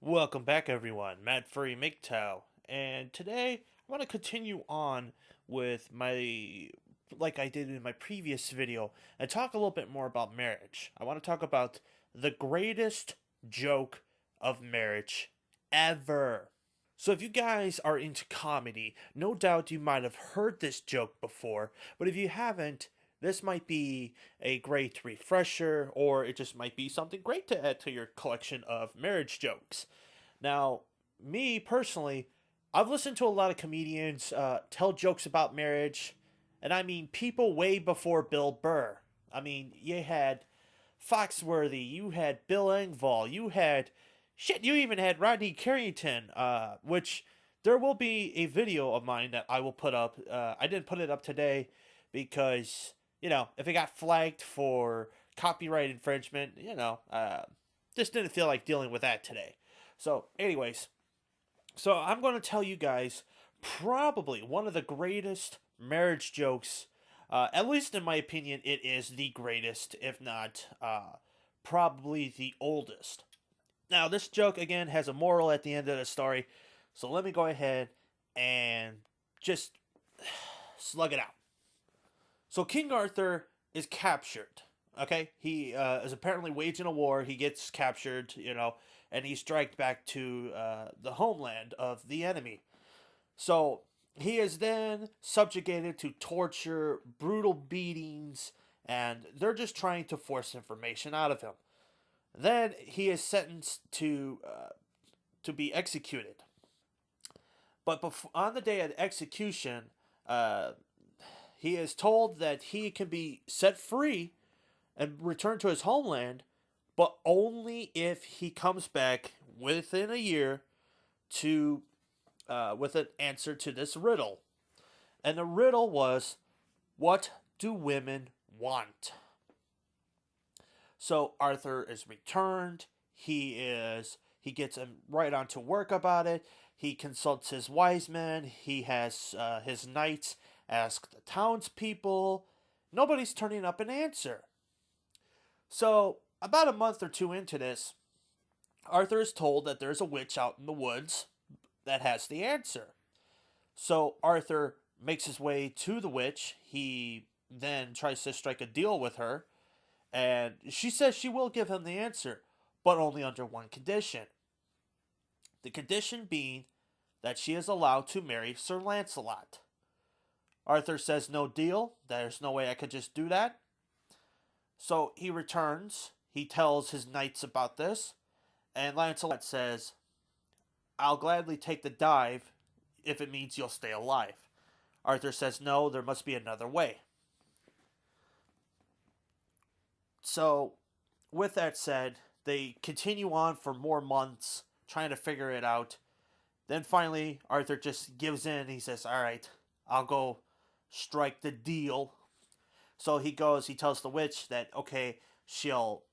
Welcome back, everyone. Mad Furry MGTOW, and today I want to continue on with like I did in my previous video, and talk a little bit more about marriage. I want to talk about the greatest joke of marriage ever. So, if you guys are into comedy, no doubt you might have heard this joke before, but if you haven't, this might be a great refresher, or it just might be something great to add to your collection of marriage jokes. Now, me personally, I've listened to a lot of comedians tell jokes about marriage, and I mean people way before Bill Burr. I mean, you had Foxworthy, you had Bill Engvall, you had shit, you even had Rodney Carrington, which there will be a video of mine that I will put up. I didn't put it up today because if it got flagged for copyright infringement, just didn't feel like dealing with that today. So, anyways, I'm going to tell you guys probably one of the greatest marriage jokes. At least in my opinion, it is the greatest, if not probably the oldest. Now, this joke again has a moral at the end of the story, so let me go ahead and just slug it out. So, King Arthur is captured. Okay, he is apparently waging a war. He gets captured, and he's dragged back to the homeland of the enemy. So he is then subjugated to torture, brutal beatings, and they're just trying to force information out of him. Then he is sentenced to be executed. But on the day of execution, he is told that he can be set free and return to his homeland, but only if he comes back within a year to with an answer to this riddle. And the riddle was, what do women want? So Arthur is returned. He gets him right on to work about it. He consults his wise men. He has his knights ask the townspeople. Nobody's turning up an answer. So, about a month or two into this, Arthur is told that there's a witch out in the woods that has the answer. So, Arthur makes his way to the witch. He then tries to strike a deal with her, and she says she will give him the answer, but only under one condition. The condition being that she is allowed to marry Sir Lancelot. Arthur says no deal. There's no way I could just do that. So he returns, he tells his knights about this, and Lancelot says, I'll gladly take the dive if it means you'll stay alive. Arthur says, no, there must be another way. So, with that said, they continue on for more months, trying to figure it out. Then finally, Arthur just gives in. He says, all right, I'll go strike the deal. So he goes, he tells the witch that, okay, she'll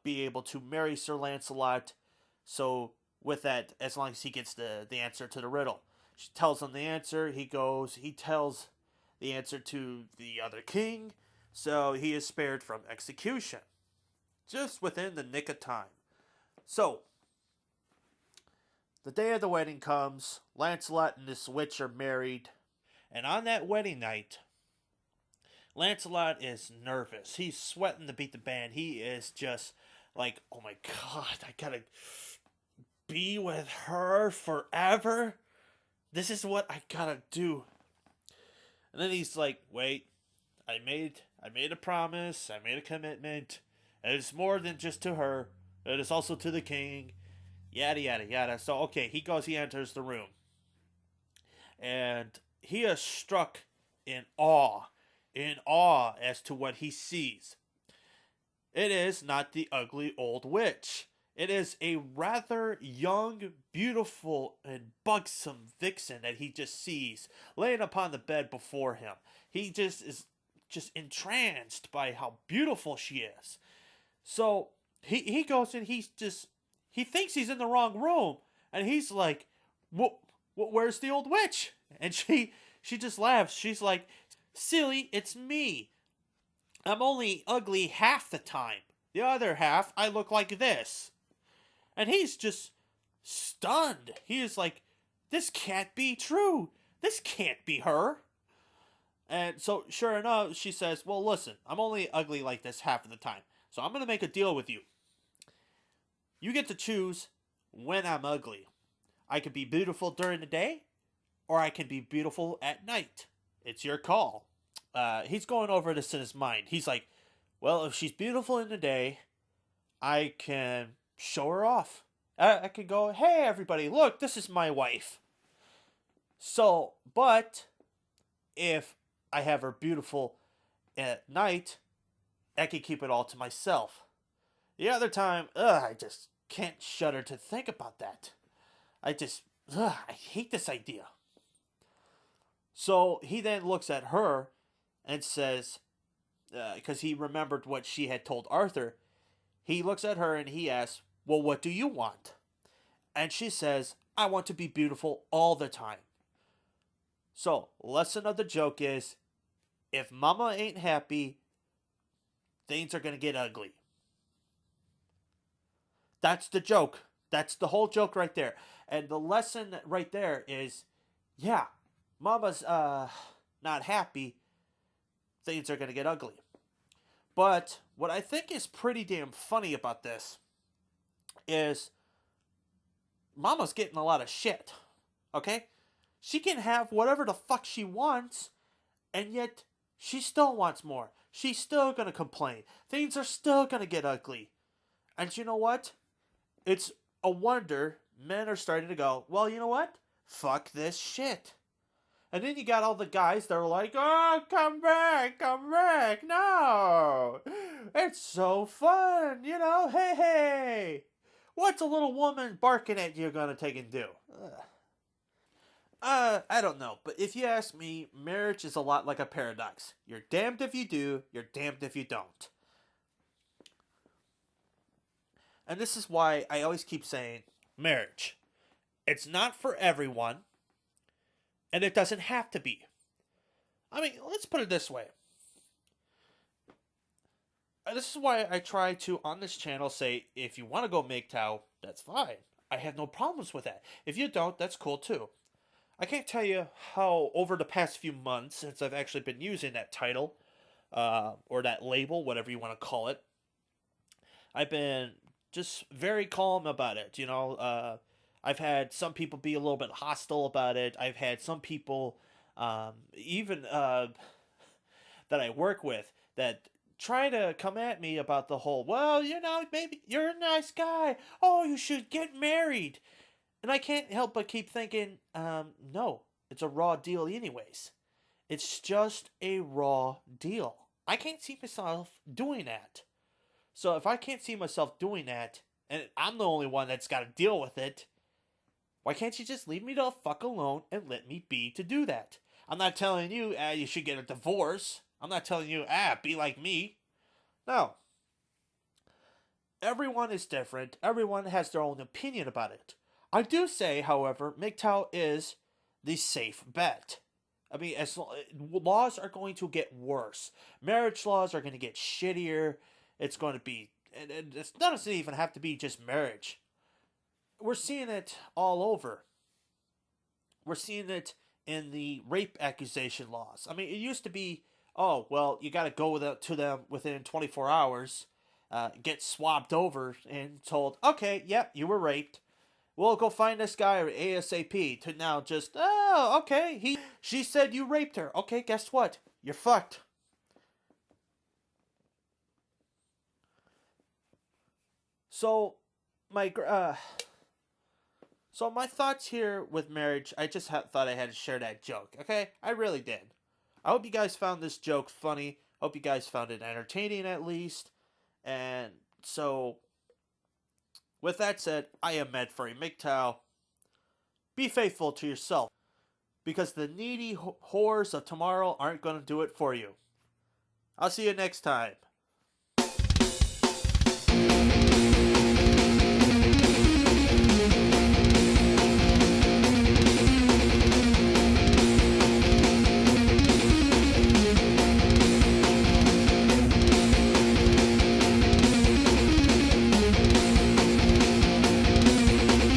be able to marry Sir Lancelot. So with that, as long as he gets the answer to the riddle. She tells him the answer. He goes, he tells the answer to the other king. So he is spared from execution. Just within the nick of time. So, the day of the wedding comes. Lancelot and this witch are married. And on that wedding night, Lancelot is nervous. He's sweating to beat the band. He is just like, oh my god, I gotta be with her forever. This is what I gotta do. And then he's like, wait, I made a promise. I made a commitment. And it's more than just to her. It is also to the king. Yada, yada, yada. So, okay, he enters the room. And he is struck in awe as to what he sees. It is not the ugly old witch. It is a rather young, beautiful, and buxom vixen that he just sees laying upon the bed before him. He just is entranced by how beautiful she is. So he goes and he thinks he's in the wrong room, and he's like, where's the old witch? And she just laughs. She's like, silly, it's me. I'm only ugly half the time. The other half, I look like this. And he's just stunned. He is like, this can't be true. This can't be her. And so, sure enough, she says, well, listen, I'm only ugly like this half of the time. So I'm going to make a deal with you. You get to choose when I'm ugly. I could be beautiful during the day, or I can be beautiful at night. It's your call. He's going over this in his mind. He's like, well, if she's beautiful in the day, I can show her off. I can go, hey, everybody, look, this is my wife. So, but if I have her beautiful at night, I can keep it all to myself. The other time, I just can't shudder to think about that. I hate this idea. So he then looks at her and says, because he remembered what she had told Arthur, he looks at her and he asks, well, what do you want? And she says, I want to be beautiful all the time. So, lesson of the joke is, if mama ain't happy, things are going to get ugly. That's the joke. That's the whole joke right there. And the lesson right there is, yeah, mama's not happy, things are going to get ugly. But what I think is pretty damn funny about this is mama's getting a lot of shit. Okay? She can have whatever the fuck she wants, and yet she still wants more. She's still going to complain. Things are still going to get ugly. And you know what? It's a wonder men are starting to go, well, you know what? Fuck this shit. And then you got all the guys that are like, oh, come back, no. It's so fun, hey. What's a little woman barking at you gonna take and do? I don't know, but if you ask me, marriage is a lot like a paradox. You're damned if you do, you're damned if you don't. And this is why I always keep saying, marriage. It's not for everyone, and it doesn't have to be. I mean, let's put it this way. This is why I try to, on this channel, say, if you want to go MGTOW, that's fine. I have no problems with that. If you don't, that's cool too. I can't tell you how, over the past few months, since I've actually been using that title, or that label, whatever you want to call it, I've been just very calm about it, I've had some people be a little bit hostile about it. I've had some people, even that I work with, that try to come at me about the whole, well, maybe you're a nice guy. Oh, you should get married. And I can't help but keep thinking, no, it's a raw deal anyways. It's just a raw deal. I can't see myself doing that. So if I can't see myself doing that, and I'm the only one that's got to deal with it, why can't you just leave me the fuck alone and let me be to do that? I'm not telling you, you should get a divorce. I'm not telling you, be like me. No. Everyone is different. Everyone has their own opinion about it. I do say, however, MGTOW is the safe bet. I mean, laws are going to get worse. Marriage laws are going to get shittier. It's going to be, and it doesn't even have to be just marriage. We're seeing it all over. We're seeing it in the rape accusation laws. I mean, it used to be, oh, well, you got to go to them within 24 hours, get swabbed over and told, okay, yep, you were raped. We'll go find this guy ASAP, to now just, oh, okay, she said you raped her. Okay, guess what? You're fucked. So, my thoughts here with marriage, I just thought I had to share that joke, okay? I really did. I hope you guys found this joke funny. Hope you guys found it entertaining at least. And so, with that said, I am Mad Furry MGTOW. Be faithful to yourself, because the needy whores of tomorrow aren't going to do it for you. I'll see you next time.